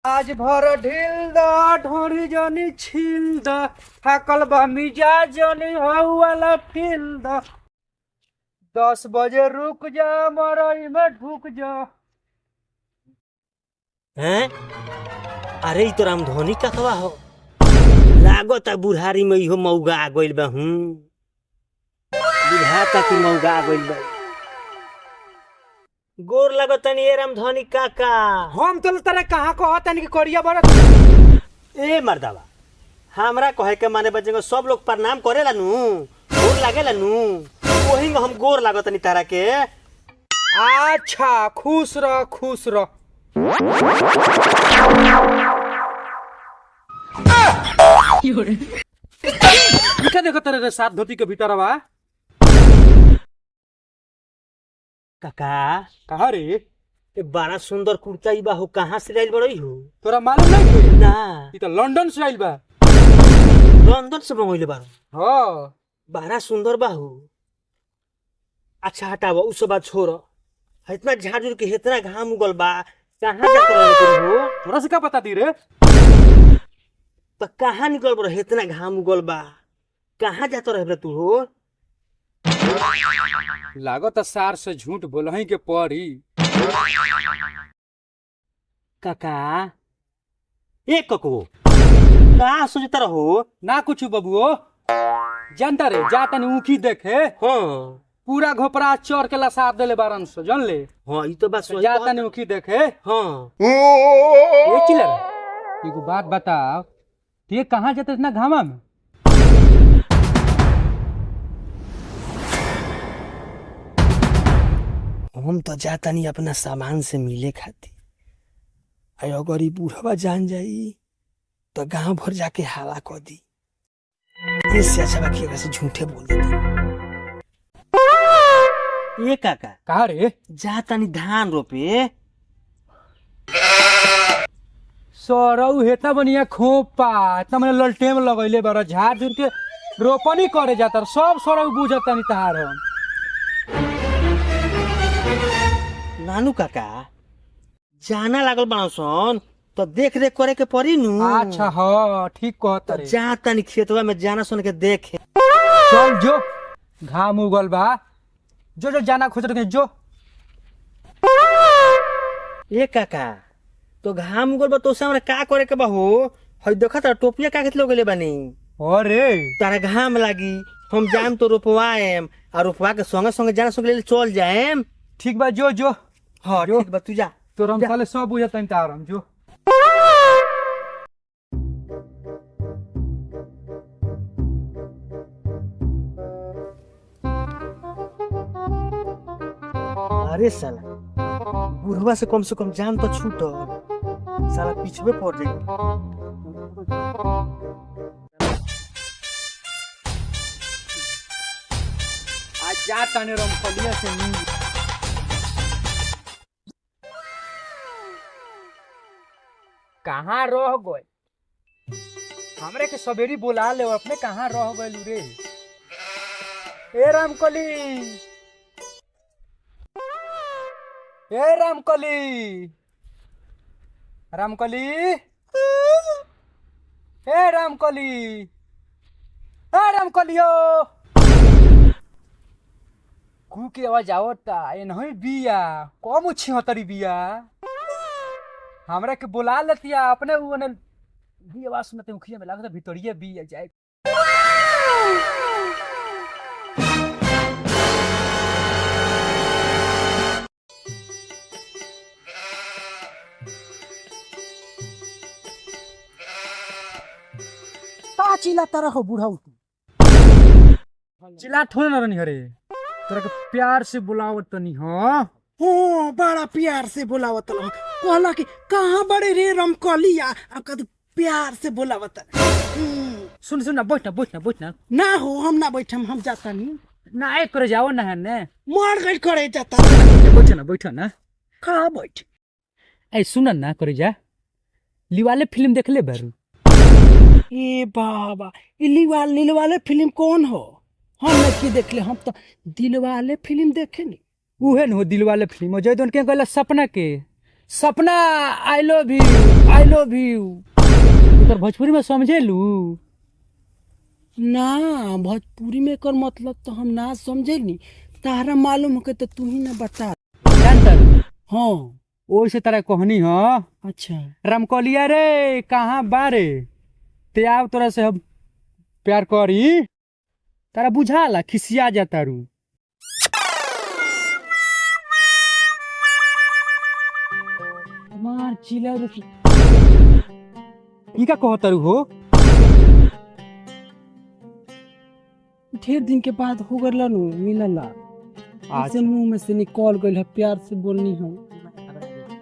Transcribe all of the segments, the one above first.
आज भर ढील द ढोरी जनी छील द थाकल बा मिजाज जनी हऊ वाला फील द 10 बजे रुक जा मरई में ढुक जा। हैं? अरे तो रामधोनी ककवा हो लागत बुढ़ारी में इहो मौगा आ गइल बा। बुझाता कि मौगा आ गइल बा। गोर लगतनी ए रामधोनी काका। हम तो तरे कहाँ कहतनी कि करिया बरत ए मर्दावा हमरा कहे के माने बच्चे को सब लोग प्रणाम करेला नु, गोर लागेला नु, वही में हम गोर लागतनी तारा के। अच्छा खुश रह खुश रह। क्या देखो तेरे साथ धोती के भीतर बा काका कहा रे? ए बड़ा सुंदर कुर्ता ई बा हो, कहाँ से लाइल बड़ई हो? तोरा मालूम नहीं है? ना ई तो लंदन से आइल बा। लंदन से मंगइले बारो? हाँ बड़ा सुंदर बा हो। अच्छा हटावा उ सब बात छोड़। इतना झाड़ के इतना घाम उगल बा, कहाँ जात रहे हो? तोरा से क्या पता दी रे? तो कहाँ निकल बड़ इतना घाम उगल बा, कहाँ जात रहे तू हो? लागत सार से झूठ बोलही के पड़ी। काका ए कको कहाँ सोचता रहो? ना कुछ बबुओ जानता रे जा तनी ऊखी देखे। हाँ पूरा घोपड़ा चोर के लसार देले बारन से जान ले। हाँ ई तो बात सही जा बात। तनी ऊखी देखे। हाँ ये चिल्ला एगो बात बताओ, ये कहाँ जाते इतना घामा में? हम तो जाता नहीं अपना सामान से मिले खाती। अगर ई बूढ़वा जान जाई तो गांव भर जाके हाला कर दी। इससे अच्छा बाकी अगर से झूठे बोल देती। ये काका कहा रे? जाता नहीं धान रोपे। सरऊ हेतना बढ़िया खोपा इतना मैंने ललटे में लगैले बार झाड़ झुड़ के रोपनी करे जाता सब सरऊ बुझता नहीं तहार हम। नानू काका जाना लागल बासन तो देख रेख करे के पड़ी नु। अच्छा हाँ ठीक कहता रे। जाता नहीं खेतवा में जाना सुन के देखे। चल जो घाम उगल बा, जो जो जाना खोज रखे जो। ए काका तो घाम उगल बा तो से हमरा का करे के बा हो? हई देखा त टोपिया का खेत लगले बानी। अरे तारा घाम लागी हम जाम तो रोपवाएम और रोपवा के संगे संगे जाना संगे ले चल जाएम। ठीक बा जो जो। हाँ जो। ठीक बा तू जा। तो हम साले सब बुझता नहीं तार हम जो। अरे साला बुढ़वा से कम जान तो छूट। साला पीछे पड़ जाएगी। आज जा तने रमपलिया से नींद। कहाँ रह गए? हमरे के सवेरी बुला ले अपने कहाँ रह गए रे? ए रामकली, ए रामकली, रामकली, ए रामकली, ए रामकलियो। कू की आवाज आवता ए नहीं बिया कम अच्छी हतरी बिया। हमरा के बुला लेतिया अपने वो ने भी आवाज सुनते मुखिया में लागत भीतरिया बिया जाए। ता चिल्लाता रहो बुढ़ा। चिल्ला थोड़ा ना रनी हरे, तोरा के प्यार से बुलावत तनी। हाँ हो बड़ा प्यार से बुलावत रहो। कहला कि कहाँ बड़े रे रमकलिया, आपका तो प्यार से बुलावत। सुन सुन ना बैठ ना बैठ ना बैठ ना। ना हो हम ना बैठम, हम जाता नहीं। ना एक करे जाओ ना है ने मार गई करे जाता। बैठ ना। कहाँ बैठ? ऐ सुन ना करे जा, लिवाले फिल्म देख ले बारू। ए बाबा लीलवाले फिल्म कौन हो? हम नहीं देखले, हम तो दिलवाले फिल्म देखे नहीं। उहे न हो दिलवाले फिल्म जय दोन के कहला सपना के सपना I love you I love you तो भोजपुरी में समझे लू। ना भोजपुरी में एकर मतलब तो हम ना समझे नी, तारा मालूम होके तो तू ही ना बता। जानता हाँ ओ से तरह कहनी हो। अच्छा रामकलिया रे कहाँ बारे ते आव तोरा से हम प्यार करी तारा बुझाला खिसिया जाता रू। हमार चिल्ला ई का कहता रू हो। ढेर दिन के बाद हो गल नु मिलला, आज मुंह में से निकल गइल है, प्यार से बोलनी हो,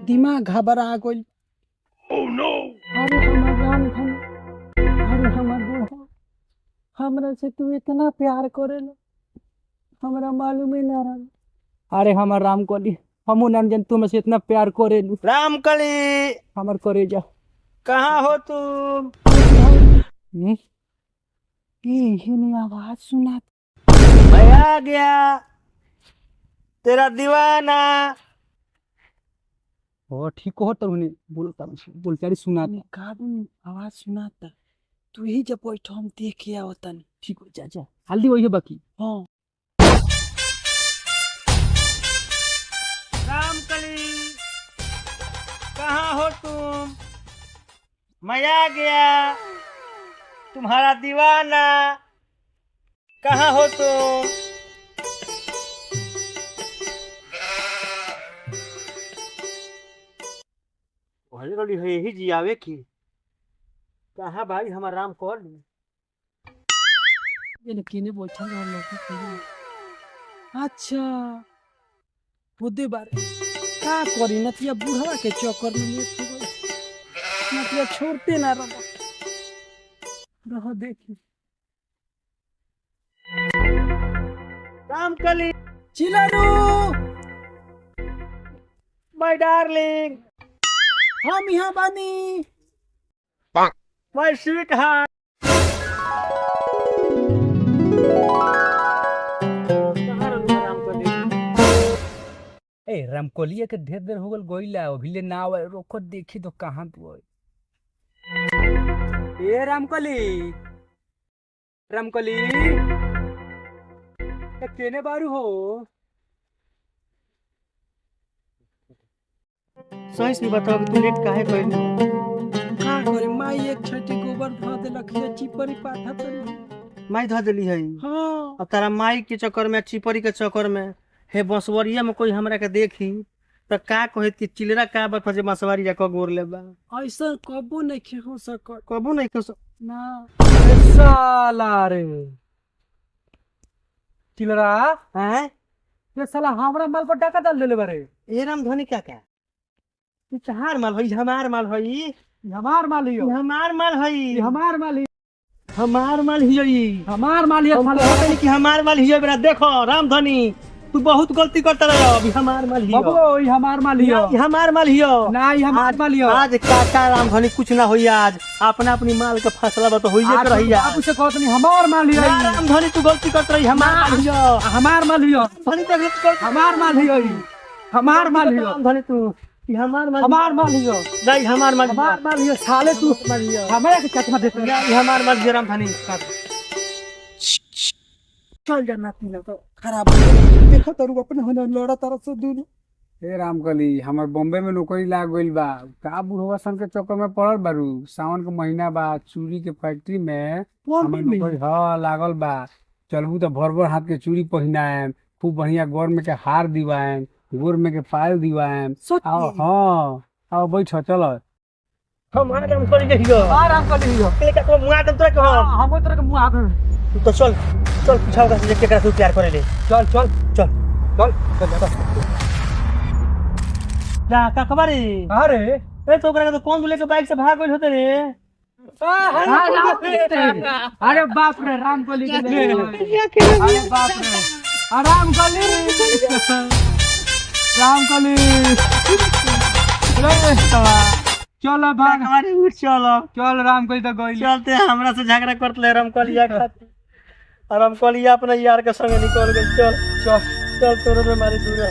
दिमाग घबरा गइल। ओह नो अरे हमार राम धन, अरे हमार बूढ़ा, हमरा से तू इतना प्यार करेला, हमरा मालूम ही ना रहा। अरे हमार रामकली हमू नाम जन तुम से इतना प्यार करे लू। रामकली हमार करे जा कहाँ हो तुम? ये आवाज सुना। मैं आ गया तेरा दीवाना। ओ ठीक हो तो बोलता सुना आवाज सुनाता, तू ही जब बैठो हम देख के आवतन। ठीक हो जा हल्दी वही है बाकी। हाँ रामकली कहाँ हो तुम? मैं आ गया तुम्हारा दीवाना। कहाँ हो तुम? हली है यही जियावे की। कहाँ भाई हमारा राम कौन? ये किने बैठा रहा लोग। अच्छा बुद्धि बारे का करी नतिया बूढ़ा के चक्कर में लेट हो गई, नतिया छोड़ते ना रह देखी। रामकली चिल्लारू माय डार्लिंग, हम यहाँ बानी। माय स्वीट हार्ट। ए रामकलिया के ढेर देर हो गल गोइला अभी ले ना आवे रोको देखी तो कहाँ तू। ए रामकली रामकली केने बारू हो। सही से बताओ कि तू लेट काहे कइल? का करे माई एक छठी गोबर ध देलक है, चिपरी पाथा तनी माई धो देली है। हाँ अब तारा माई के चक्कर में चिपरी के चक्कर में हे बंसवरिया में कोई हमरा के देखी तो का कहे कि चिलरा का बात जे बंसवरिया को गोर लेबा। ऐसा कबो नहीं हो सकत कबू नहीं कर ना। अरे साला रे चिलरा हैं? ये साला हमरा माल पर डाका डाल देले बारे। ए राम धनी का ये तहार माल हई हमार माल हई। हमार माल हियो हमार माल हई। हमार माल हियो हमार माल हिई। हमार माल हियो हम कहते नहीं कि हमार माल हियो। बेटा देखो राम धनी तू बहुत गलती करता रहो। अभी हमार माल हियो। बाबू ई हमार माल हियो ये हमार माल हियो। ना ई हमार माल हियो। आज काका राम धनी कुछ ना होई। आज अपना अपनी माल के फैसला बा तो होइए के रही। बाबू से कहत नहीं हमार माल हियो। राम धनी तू गलती करता रही। हमार माल हियो। हमार माल हियो धनी तो गलती कर। हमार माल हियो हमार माल हियो। राम धनी तू ये हमार माल। हमार माल हियो नहीं हमार माल। हमार माल हियो साले तू हमारे के चकमा देत ये हमार माल हियो राम धनी। चल जाना तीन तो खराब हो गया। देखो तरु अपने होने लड़ा तरफ से दूर। हे रामकली हमर बॉम्बे में नौकरी लाग गइल बा। का बुढ़वा सन के चक्कर में पड़ल बारू। सावन के महीना बा चूड़ी के फैक्ट्री में हमर नौकरी लागल बा। चलहू तो भर भर हाथ के चूड़ी पहिनाएम, खूब बढ़िया गोर में के हार दिवाएम, गोर में के पायल दिवाएम। आओ हाँ आओ बैठो चलो। हमार राम करी देखियो। रामकली हियो लेका तो मुआ दम तोरा के हम तोरा के मुंह आगे तो चल चल पिछाव का से केकरा से प्यार करे ले। चल चल चल चल चल जा का खबर है? अरे ए तो ओकरा के तो कौन दूल्हे के बाइक से भाग गइल होते रे। अरे बाप रे रामकली के ले। अरे बाप रे रामकली रामकली चलो भाग हमारे उठ चलो। चल रामकली तो गइल। चलते हमरा से झगड़ा करत ले रामकलिया खातिर। और रामकलिया अपने यार के संग निकल गइल। चल चल चल तोरे में मारी दूर है।